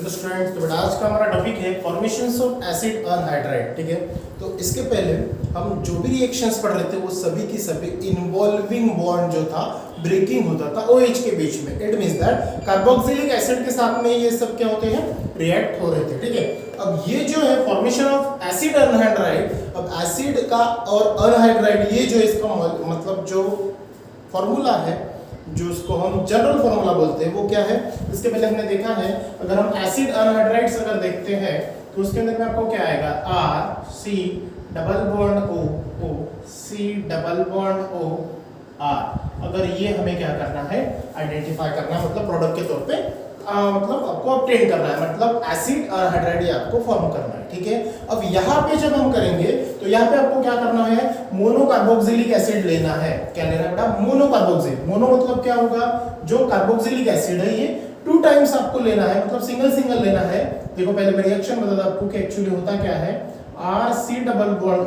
Hello students, तो बेटा आज का हमारा टॉपिक है फॉर्मेशंस ऑफ एसिड अनहाइड्राइड। ठीक है, तो इसके पहले हम जो भी रिएक्शंस पढ़ रहे थे वो सभी की सभी इन्वॉल्विंग बॉन्ड जो था ब्रेकिंग होता था OH के बीच में। It means that carboxylic acid के साथ में ये सब क्या होते हैं, रिएक्ट हो रहे थे। ठीक है, अब ये जो है फॉर्मेशन ऑफ एसिड अनहाइड्राइड, अब एसिड का और अनहाइड्राइड ये जो इसका मतलब जो फॉर्मूला है, जो उसको हम जनरल फार्मूला बोलते हैं, वो क्या है। इसके पहले हमने देखा है, अगर हम एसिड अनहाइड्राइड्स अगर देखते हैं तो उसके अंदर में आपको क्या आएगा, R C double bond O C double bond O R। अगर ये हमें क्या करना है, आइडेंटिफाई करना है, मतलब प्रोडक्ट के तौर पे मतलब आपको ऑब्टेन करना है, मतलब एसिड अनहाइड्राइड आपको फॉर्म करना है। ठीक है, अब यहाँ पे जब हम करेंगे तो यहाँ पे आपको क्या करना है, मोनो कार्बोक्सिलिक एसिड लेना है। क्या लेना है बेटा, मोनो कार्बोक्सिल। मोनो मतलब क्या होगा, जो कार्बोक्सिलिक एसिड है ये 2 टाइम्स आपको लेना है, मतलब सिंगल लेना है। देखो पहले मैं रिएक्शन बता दूं आपको कि एक्चुअली होता क्या है, RC डबल बॉन्ड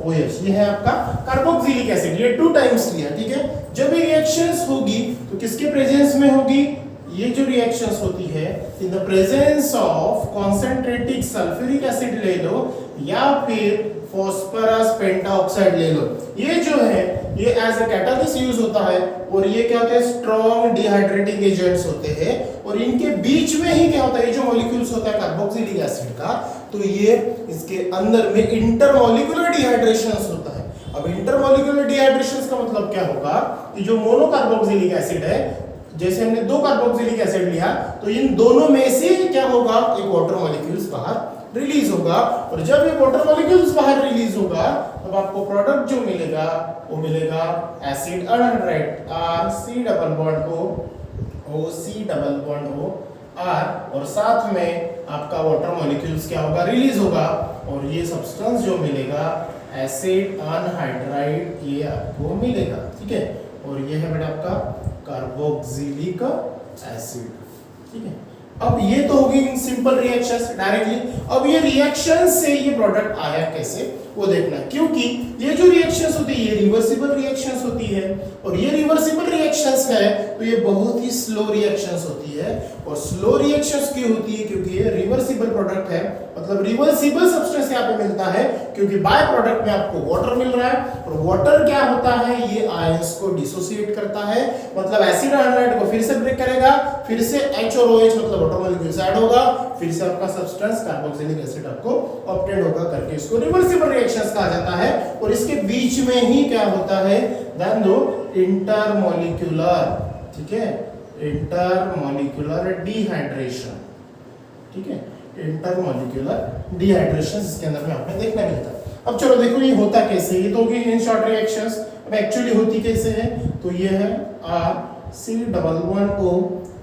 OH, ये है आपका कार्बोक्सिलिक एसिड, ये 2 टाइम्स लिया। ठीक है, जब ये रिएक्शंस होगी तो किसके प्रेजेंस में होगी, ये जो रिएक्शंस होती है in the presence of concentrated sulphuric acid ले लो या फिर फास्फोरस पेंटाऑक्साइड ले लो। ये जो है ये एज अ कैटालिस्ट यूज होता है, और ये क्या होता है, स्ट्रॉन्ग डिहाइड्रेटिंग एजेंट्स होते हैं, और इनके बीच में ही क्या होता है, ये जो मॉलिक्यूल्स होता है कार्बोक्सिलिक एसिड का, तो ये इसके अंदर में इंटरमॉलिक्यूलर डिहाइड्रेशंस होता है। अब इंटरमॉलिक्यूलर डिहाइड्रेशंस का मतलब क्या होगा कि जो मोनो कार्बोक्सिलिक एसिड है, जैसे हमने 2 कार्बोक्सिलिक एसिड लिया तो इन दोनों में से क्या होगा, एक वाटर मॉलिक्यूल्स बाहर रिलीज होगा, और जब ये वाटर मॉलिक्यूल्स बाहर रिलीज होगा तब आपको प्रोडक्ट जो मिलेगा वो मिलेगा acid anhydride RC double bond O C double bond O R, और साथ में आपका वाटर मॉलिक्यूल्स क्या होगा, रिलीज होगा, और ये सब्सटेंस जो मिलेगा एसिड अनहाइड्राइड ये आपको मिलेगा। ठीक है, और ये है बेटा आपका कार्बोक्सिलिक एसिड। ठीक है, अब ये तो होगी इन सिंपल रिएक्शंस डायरेक्टली। अब ये रिएक्शंस से ये प्रोडक्ट आया कैसे वो देखना, क्योंकि ये जो रिएक्शंस होती है ये रिवर्सिबल रिएक्शंस होती है, और ये रिवर्सिबल रिएक्शंस है तो ये बहुत ही स्लो रिएक्शंस होती है। और स्लो रिएक्शंस क्यों होती है, क्योंकि ये रिवर्सिबल प्रोडक्ट है, मतलब रिवर्सिबल सब्सटेंस यहाँ पे मिलता है, क्योंकि बाय प्रोडक्ट में आपको वाटर मिल रहा है, और वाटर क्या होता है, ये आयंस को डिसोसिएट करता है, मतलब एसिड अनहाइड्राइड को फिर से ब्रेक करेगा, फिर से H और OH मतलब वाटर मॉलिक्यूल्स ऐड होगा, फिर से आपका सब्सटेंस कार्बोक्सिलिक एसिड आपको ऑब्टेन होगा करके इसको रिवर्सिबल रिएक्शंस कहा जाता है। और इसके बीच में ही क्या होता है, ध्यान दो, इंटरमॉलिक्यूलर, ठीक है, इंटरमॉलिक्यूलर डिहाइड्रेशन। ठीक है, इंटरमॉलिक्यूलर डिहाइड्रेशन इसके अंदर में आपने देखने मिलता है। अब चलो देखो ये होता कैसे, ये तो होगी इन शॉर्ट रिएक्शंस। अब एक्चुअली होती कैसे है, तो ये है RC डबल बॉन्ड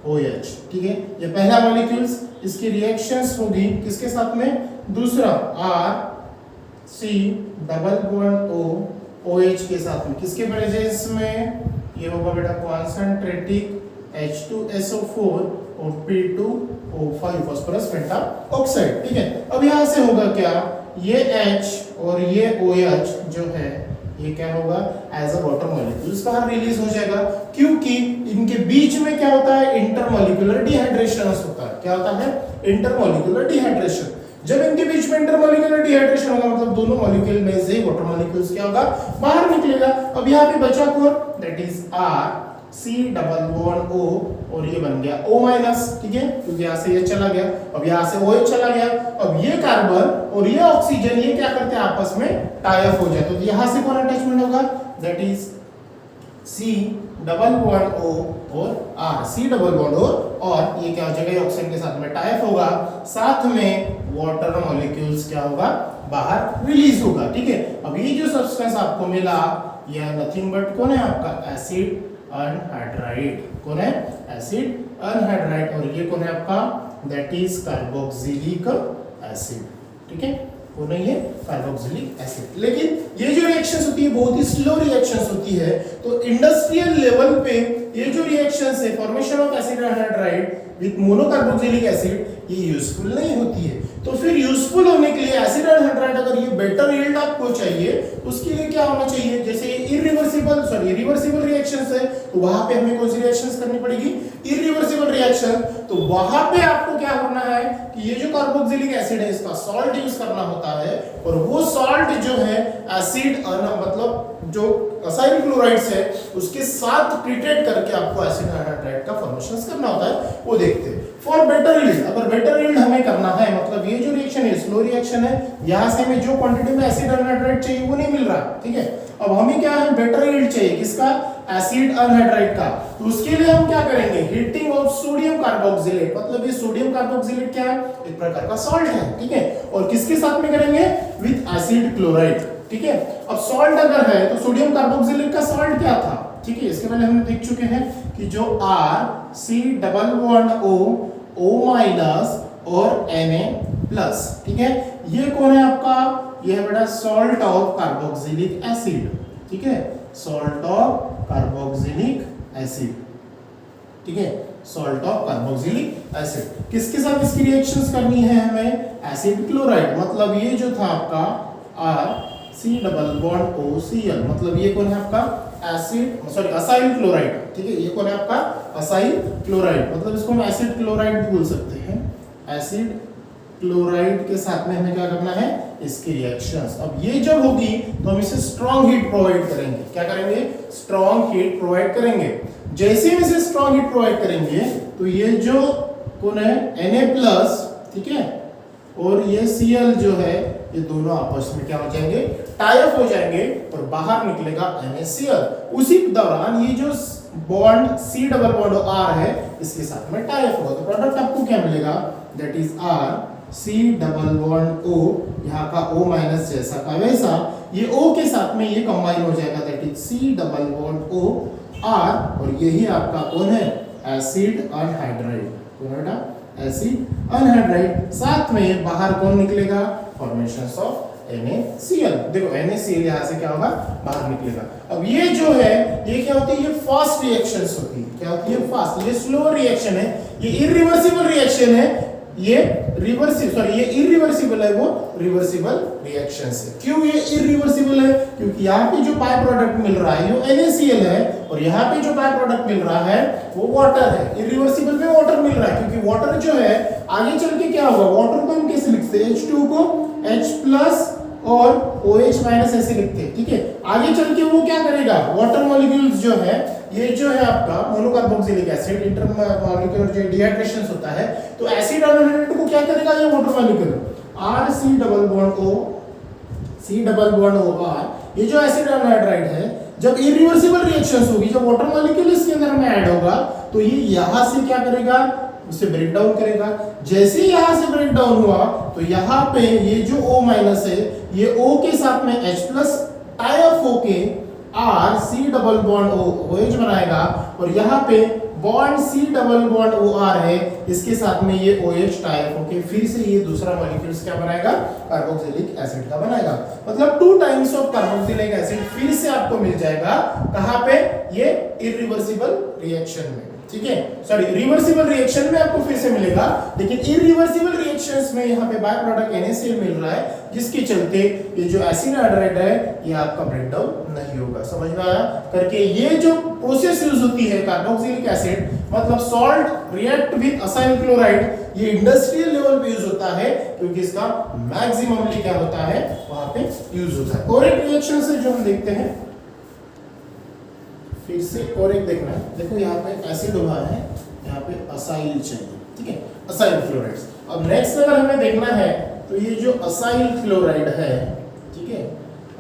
OH। ठीक है, ये पहला मॉलिक्यूल्स, इसकी रिएक्शंस होगी किसके साथ में, दूसरा RC डबल बॉन्ड OH के साथ में, किसके प्रेजेंस में, ये होगा बेटा कॉन्सेंट्रेटिक H2SO4 और P2O5 फास्फोरस पेंटाऑक्साइड। ठीक है, अब यहां से होगा क्या, ये H और ये OH जो है ये क्या होगा, एज अ वाटर मॉलिक्यूल्स बाहर रिलीज हो जाएगा, क्योंकि इनके बीच में क्या होता है, इंटरमॉलिक्यूलर डिहाइड्रेशन होता है। क्या होता है, इंटरमॉलिक्यूलर डिहाइड्रेशन। जब इनके बीच में इंटरमॉलिक्यूलर डिहाइड्रेशन होगा मतलब दोनों मॉलिक्यूल में से वाटर मॉलिक्यूल्स क्या होगा, बाहर निकलेगा। अब यहाँ पे बचा कौन, that is RC double bond O, और ये बन गया O-। ठीक है, क्योंकि यहाँ से ये चला गया, अब यहाँ से OH चला गया, अब ये कार्बन और ये ऑक्सीजन ये क्या करते हैं, आपस में टाई अप हो जाए, तो यहाँ से कौन अटैचमेंट होगा, that is C double bond O और R, C double bond O, और ये क्या हो जाएगा, ऑक्सीजन के साथ में टाई अप होगा, साथ में वाटर मॉलिक्यूल्स क्या होगा, बाहर रिलीज होगा। ठीक है, अब ये जो सब्सटेंस आपको मिला यह नथिंग बट कौन है, आपका एसिड अनहाइड्राइड। कौन है, एसिड अनहाइड्राइड, और ये कौन है आपका, दैट इज कार्बोक्सिलिक एसिड। ठीक है, वो नहीं है कार्बोक्सिलिक एसिड। लेकिन ये जो रिएक्शंस होती है बहुत ही स्लो रिएक्शंस होती है, तो इंडस्ट्रियल लेवल पे ये जो रिएक्शंस है formation of acid anhydride with monocarboxylic acid ये यूजफुल नहीं होती है। तो फिर यूजफुल होने के लिए एसिड एनहाइड्राइड अगर ये बेटर यील्ड आपको चाहिए तो उसके लिए क्या होना चाहिए, जैसे रिवर्सिबल रिएक्शंस है तो वहां पे हमें कौन सी रिएक्शंस करनी पड़ेगी, इरिवर्सिबल रिएक्शन। तो वहां पे आपको क्या करना है कि ये जो कार्बोक्सिलिक एसिड है इसका सॉल्ट यूज करना होता है और वो सॉल्ट जो है एसिड मतलब जो असाइल क्लोराइड्स है उसके साथ ट्रीटेड करके आपको एसिड एनहाइड्राइड का फॉर्मेशन करना होता है, वो देखते हैं। फॉर बेटर यील्ड, अगर बेटर यील्ड हमें करना है मतलब ये जो रिएक्शन है स्लो रिएक्शन है, यहां से हमें जो क्वांटिटी में एसिड एनहाइड्राइड चाहिए वो नहीं मिल रहा, ठीक है। अब हमें क्या है बेटर यील्ड चाहिए किसका, एसिड एनहाइड्राइड का। तो उसके लिए हम क्या करेंगे, हीटिंग ऑफ सोडियम कार्बोक्सिलेट, मतलब ये सोडियम कार्बोक्सिलेट क्या है, एक प्रकार का सॉल्ट है, ठीक है। और किसके साथ में करेंगे, विद एसिड क्लोराइड, ठीक है। अब सॉल्ट अगर है तो सोडियम कार्बोक्सिलेट का सॉल्ट क्या था, ठीक है, इसके पहले हमने देख चुके हैं कि जो R COO- और Na+, ठीक है, ये कौन है आपका, ये है बेटा सॉल्ट ऑफ कार्बोक्सिलिक एसिड, ठीक है, सॉल्ट ऑफ कार्बोक्सिलिक एसिड, ठीक है, सॉल्ट ऑफ कार्बोक्सिलिक एसिड। किसके साथ इसकी रिएक्शंस करनी है हमें, एसिड क्लोराइड, मतलब ये जो था आपका RCOCl, मतलब ये कौन है आपका असाइल क्लोराइड, ठीक है, ये कौन है आपका असाइल क्लोराइड, मतलब इसको हम एसिड क्लोराइड भी बोल सकते हैं। एसिड क्लोराइड के साथ में हमें क्या करना है, इसकी रिएक्शंस। अब ये जब होगी तो हम इसे स्ट्रॉन्ग हीट प्रोवाइड करेंगे, क्या करेंगे, स्ट्रॉन्ग हीट प्रोवाइड करेंगे। जैसे हम इसे स्ट्रॉन्ग हीट प्रोवाइड करेंगे तो ये जो कौन है Na+, ठीक है, और ये Cl जो है ये दोनों आपस में क्या हो जाएंगे, टाई अप हो जाएंगे और बाहर निकलेगा NaCl। उसी दौरान ये जो bond C double bond R है इसके साथ में टाई अप होगा तो प्रोडक्ट आपको क्या मिलेगा, that is R C double bond O, यहाँ का O- जैसा का वैसा, ये O के साथ में ये कंबाइन हो जाएगा, that is C double bond O R, और यही आपका कौन है, एसिड अनहाइड्राइड, कौन है बेटा, एसिड अनहाइड्राइड। साथ में बाहर कौन निकलेगा, फॉर्मेशंस ऑफ NaCl। देखो NaCl यहां से क्या होगा, बाहर निकलेगा। अब ये जो है ये क्या होती है, ये फास्ट रिएक्शंस होती है, क्या होती है, फास्ट। ये स्लो रिएक्शन है, ये इरिवर्सिबल रिएक्शन है, ये इरिवर्सिबल है, वो रिवर्सिबल रिएक्शंस है। क्यों ये इरिवर्सिबल है, क्योंकि यहाँ पे जो बाय प्रोडक्ट मिल रहा है ये NaCl है और यहाँ पे जो बाय प्रोडक्ट मिल रहा है वो वाटर है। इरिवर्सिबल में वाटर मिल रहा है क्योंकि वाटर जो है आगे चल के क्या होगा, वाटर को हम कैसे लिखते हैं, H2 को H+ और OH- ऐसे लिखते हैं, ठीक है। आगे चल के वो क्या करेगा, वाटर मॉलिक्यूल्स जो है ये जो है आपका मोनोकार्बोक्सिलिक एसिड इंटरमॉलिक्यूलर जो डिहाइड्रेशन होता है तो एसिड एनहाइड्राइड को क्या करेगा, ये water molecule RC double bond OR, ये जो एसिड एनहाइड्राइड है जब इरिवर्सिबल रिएक्शंस होगी, जब वाटर मॉलिक्यूल इसके अंदर में ऐड होगा तो ये यहां से क्या करेगा, उसे ब्रेक डाउन करेगा। जैसे ही यहां से ब्रेक डाउन हुआ तो यहां पे ये जो O- है ये O के साथ में H+ टाई अप होके RC डबल बॉन्ड OH बनाएगा और यहाँ पे bond C double bond OR है, इसके साथ में ये OH टाई अप होके फिर से ये दूसरा मॉलिक्यूल्स क्या बनाएगा, कार्बोक्सिलिक एसिड का बनाएगा। मतलब 2 टाइम्स ऑफ कार्बोक्सिलिक एसिड फिर से आपको मिल जाएगा, कहां पे, ये इरिवर्सिबल रिएक्शन में, ठीक है, सॉरी रिवर्सिबल रिएक्शन में आपको फिर से मिलेगा, लेकिन इरिवर्सिबल रिएक्शंस में यहाँ पे बाय प्रोडक्ट NaCl मिल रहा है जिसके चलते ये जो एसिड एनहाइड्राइड है ये आपका ब्रेकडाउन नहीं होगा। समझ में आया करके, ये जो प्रोसेस यूज होती है कार्बोक्सिलिक एसिड मतलब salt react with acyl chloride, ये इंडस्ट्रियल लेवल पे यूज होता है क्योंकि इसका मैक्सिममली क्या होता है वहां पे यूज होता है। और एक रिएक्शन से जो हम देखते हैं फिर से और एक देखना है, देखो यहाँ पे एसिड हुआ है, यहाँ पे असाइल चाहिए, ठीक है, असाइल क्लोराइड। अब नेक्स्ट अगर हमें देखना है तो ये जो असाइल क्लोराइड है, ठीक है,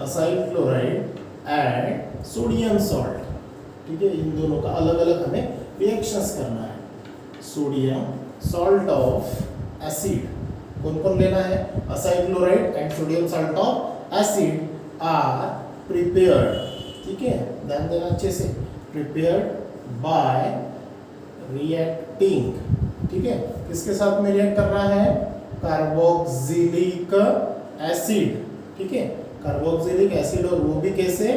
acyl chloride and sodium salt, ठीक है, इन दोनों का अलग अलग हमें रिएक्शंस करना है। सोडियम सॉल्ट ऑफ एसिड कौन कौन लेना है, acyl chloride and sodium salt of acid are prepared, ठीक है, ध्यान देना अच्छे से, प्रिपेयर्ड बाय रिएक्टिंग, ठीक है, किसके साथ में रिएक्ट कर रहा है, कार्बोक्सिलिक एसिड, ठीक है, कार्बोक्सिलिक एसिड, और वो भी कैसे,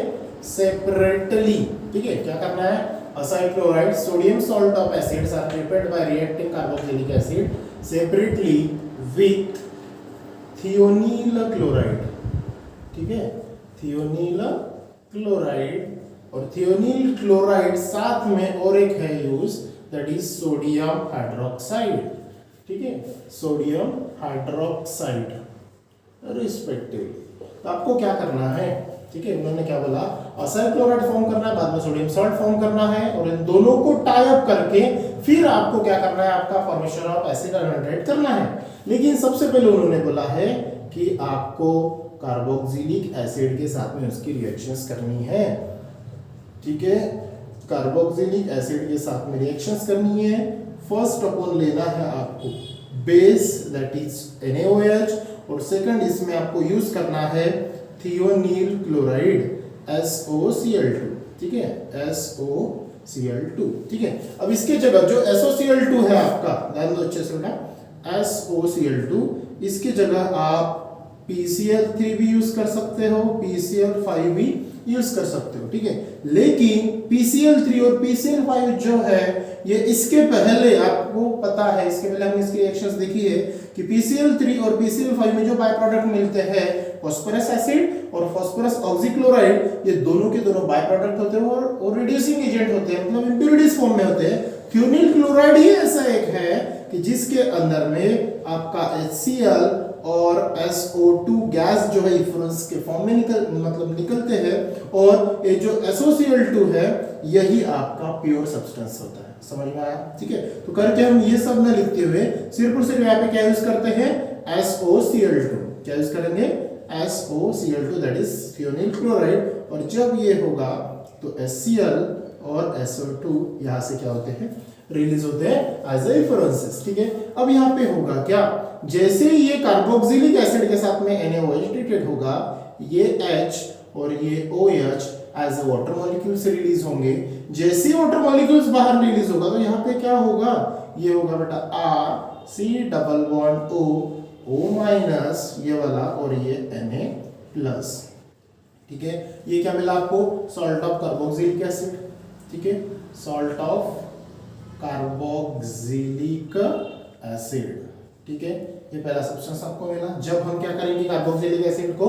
सेपरेटली, ठीक है, क्या करना है, acyl chloride, sodium salt of acids are prepared by reacting carboxylic acid separately with thionyl chloride, ठीक है, थियोनील क्लोराइड, और थियोनील क्लोराइड साथ में और एक है use, that is sodium hydroxide, ठीक है, सोडियम हाइड्रोक्साइड रिस्पेक्टिवली। तो आपको क्या करना है, ठीक है, उन्होंने क्या बोला, असाइल क्लोराइड फॉर्म करना है, बाद में सोडियम सॉल्ट फॉर्म करना है, और इन दोनों को टाई अप करके फिर आपको क्या करना है, आपका फॉर्मेशन ऑफ एसिड एल्डिहाइड करना है। लेकिन सबसे पहले उन्होंने बोला है कि आपको कार्बोक्सिलिक एसिड के साथ में उसकी रिएक्शंस करनी है, ठीक है, कार्बोक्सिलिक एसिड के साथ में रिएक्शंस करनी है। फर्स्ट अपन लेना है आपको बेस, दैट इज NaOH, और सेकंड इसमें आपको यूज करना है थियोनील क्लोराइड SOCl2, ठीक है, SOCl2, ठीक है। अब इसके जगह जो SOCl2 है आपका, ध्यान दो अच्छे से बेटा, SOCl2, इसकी जगह आप PCl3 भी यूज कर सकते हो, PCl5 भी यूज कर सकते हो, ठीक है। लेकिन PCl3 और PCl5 जो है ये इसके पहले, आपको पता है, इसके पहले हमने इसकी रिएक्शंस देखी है कि PCl3 और PCl5 में जो बाय प्रोडक्ट मिलते हैं फास्फोरस एसिड और फास्फोरस ऑक्सीक्लोराइड, ये दोनों के दोनों बाय प्रोडक्ट होते हैं और रिड्यूसिंग एजेंट होते हैं, मतलब इंप्योरिटीज फॉर्म में होते हैं। थियोनील क्लोराइड ही ऐसा एक है कि जिसके अंदर में आपका HCl और SO2 गैस जो है इफ्लोरेंस के फॉर्म में निकलते हैं, और ये जो SOCl2 है यही आपका प्योर सब्सटेंस होता है। समझ में आया, ठीक है। तो करके हम ये सब न लिखते हुए सिर्फ और सिर्फ यहाँ पे क्या यूज करते हैं, SOCl2, क्या यूज करेंगे, SOCl2, दैट इज थियोनील क्लोराइड, और जब ये होगा तो HCl और SO2 यहाँ से क्या होते हैं, रिलीज होते हैं एज ए इफ्लोरेंसेस, ठीक है। अब यहाँ पे होगा क्या, जैसे ये कार्बोक्सिलिक एसिड के साथ में NaOH ट्रीटेड होगा, ये H और ये OH as a water molecule से रिलीज होंगे। जैसे वाटर मॉलिक्यूल्स बाहर रिलीज होगा तो यहाँ पे क्या होगा, ये होगा बेटा R C double bond O minus, ये वाला, और ये Na प्लस, ठीक है। ये क्या मिला आपको, सॉल्ट ऑफ कार्बोक्सिलिक एसिड, ठीक है, सॉल्ट ऑफ कार्बोक्सिलिक एसिड, ठीक है। ये पहला सब्सटेंस आपको मिला। जब हम क्या करेंगे, कार्बोक्सिलिक एसिड को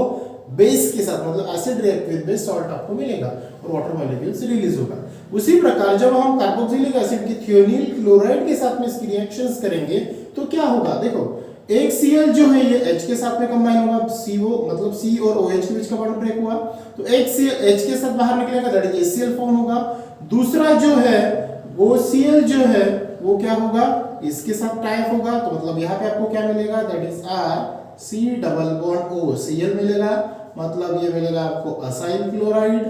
बेस के साथ, मतलब acid react with base, salt आपको मिलेगा और वाटर मॉलिक्यूल से रिलीज होगा। उसी प्रकार जब हम कार्बोक्सिलिक एसिड की थियोनील क्लोराइड के साथ में इसकी रिएक्शंस करेंगे तो क्या होगा, देखो, एक Cl जो है ये H के साथ में कंबाइन होगा, CO मतलब C और OH के बीच का बॉन्ड ब्रेक हुआ, तो एक Cl H के साथ बाहर निकलेगा, दैट इज HCl फॉर्म होगा। दूसरा जो है वो Cl जो है वो क्या होगा, इसके साथ टाइप होगा, तो मतलब यहाँ पे आपको क्या मिलेगा, that is R C double bond O Cl मिलेगा, मतलब ये मिलेगा आपको असाइल क्लोराइड,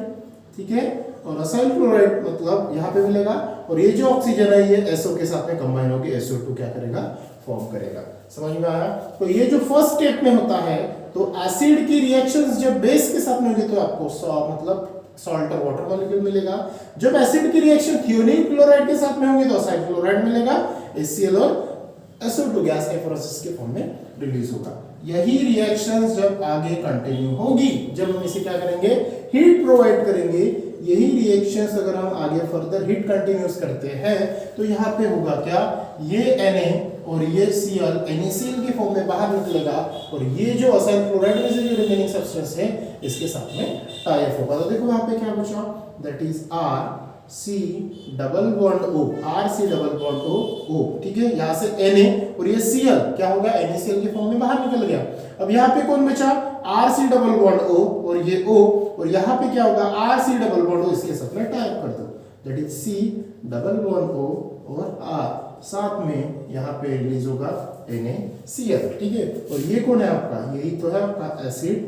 ठीक है, और असाइल क्लोराइड मतलब यहाँ पे मिलेगा, और ये जो ऑक्सीजन है ये SO के साथ में कंबाइन होकर SO2 क्या करेगा, फॉर्म करेगा। समझ में आया। तो ये जो फर्स्ट स्टेप में होता है, तो एसिड की रिएक्शंस जब बेस के साथ में होगी तो आपको मतलब सॉल्ट और वाटर मॉलिक्यूल मिलेगा। जब एसिड की रिएक्शन थियोनील क्लोराइड के साथ में होगी तो असाइल क्लोराइड मिलेगा, HCl और SO2 गैस के प्रोसेस के फॉर्म में रिलीज होगा। यही रिएक्शंस जब आगे कंटिन्यू होगी, जब हम इसे क्या करेंगे, हीट प्रोवाइड करेंगे, यही रिएक्शंस अगर हम आगे फर्दर हीट कंटिन्यूस करते हैं तो यहाँ पे होगा क्या, ये Na और ये Cl NaCl के फॉर्म में बाहर निकलेगा, और ये जो असाइल क्लोराइड में से जो रिमेनिंग सब्सटेंस है इसके साथ में टाई अप होगा। तो देखो यहाँ पे क्या बचा, that is RC double bond O, RC double bond O, ठीक है, यहाँ से Na और ये Cl क्या होगा, NaCl के फॉर्म में बाहर निकल गया। अब यहाँ पे कौन बचा, RC डबल बॉन्ड O और ये O, और यहाँ पे क्या होगा, RC डबल बॉन्ड O, इसके साथ में टाई अप कर दो, that is C double bond O और R, साथ में यहाँ पे रिलीज होगा NaCl, ठीक है। और ये कौन है आपका, यही तो है आपका एसिड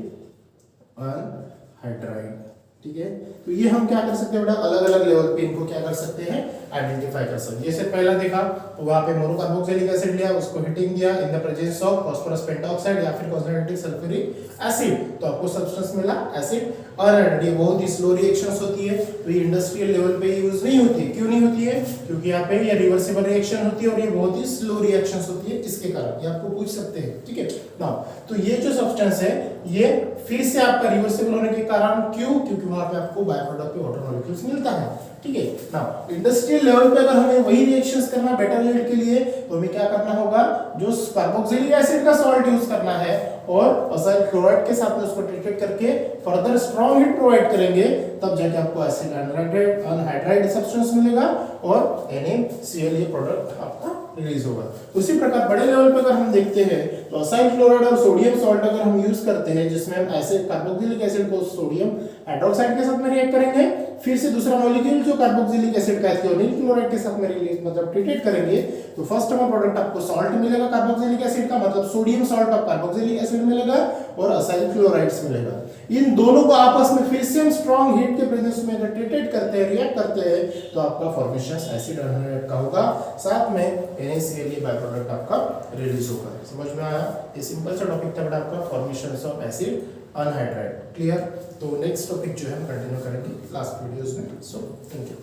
अनहाइड्राइड, ठीक है। तो ये हम क्या कर सकते हैं बेटा, अलग अलग लेवल पे इनको क्या कर सकते हैं, आइडेंटिफाई कर सकते हैं। जैसे पहला देखा तो वहां पे मोनोकार्बोक्सिलिक एसिड लिया, उसको हीटिंग दिया in the presence of phosphorus pentoxide या फिर कॉन्सनट्रेटेड सल्फ्यूरिक एसिड, तो आपको सब्सटेंस मिला एसिड अनहाइड्राइड। ये बहुत ही स्लो रिएक्शंस होती है, तो ये इंडस्ट्रियल लेवल पे यूज नहीं होती। क्यों नहीं होती है, क्योंकि यहाँ पे ये रिवर्सिबल रिएक्शन होती है और ये बहुत ही स्लो रिएक्शंस होती है, इसके कारण ये आपको पूछ सकते हैं, ठीक है ना। तो ये जो सब्सटेंस है ये फिर से आपका रिवर्सिबल होने के कारण, क्यों, क्योंकि वहां पे आपको बाय प्रोडक्ट पे वाटर मॉलिक्यूल्स मिलता है। ठीक है ना। इंडस्ट्रियल लेवल पे अगर हमें वही रिएक्शंस करना बेटर यील्ड के लिए तो हमें क्या करना होगा, जो कार्बोक्सिलिक एसिड का सॉल्ट यूज करना है और असाइल क्लोराइड के साथ में उसको ट्रीटेड करके फर्दर स्ट्रॉन्ग हीट प्रोवाइड करेंगे, तब जाके आपको एसिड अनहाइड्राइड सब्सटेंस मिलेगा और NaCl ये प्रोडक्ट आपका रिलीज होगा। उसी प्रकार बड़े लेवल पे अगर हम देखते हैं तो असाइल क्लोराइड और सोडियम सॉल्ट अगर हम यूज करते हैं जिसमें हम एसिड कार्बोक्सिलिक एसिड को सोडियम हाइड्रोक्साइड के साथ में रिएक्ट करेंगे, फिर से दूसरा मॉलिक्यूल जो कार्बोक्सिलिक एसिड का है एथियोनिल क्लोराइड के साथ में रिलीज मतलब ट्रीटेड करेंगे, तो फर्स्ट में प्रोडक्ट आपको सॉल्ट मिलेगा कार्बोक्सिलिक एसिड का, मतलब sodium salt of carboxylic acid मिलेगा और असाइल क्लोराइड्स मिलेगा। इन दोनों को आपस में फिर से हम स्ट्रांग हीट के प्रेजेंस में अगर ट्रीटेड करते हैं, रिएक्ट करते हैं, तो आपका फॉर्मेशन एसिड अनहाइड्राइड का होगा, साथ में NaCl बाय प्रोडक्ट आपका रिलीज होगा। समझ में आया? ये सिंपल सा टॉपिक था बेटा आपका formation of acid anhydride. Clear? तो नेक्स्ट टॉपिक जो है हम कंटिन्यू करेंगे लास्ट वीडियोस में। So thank you.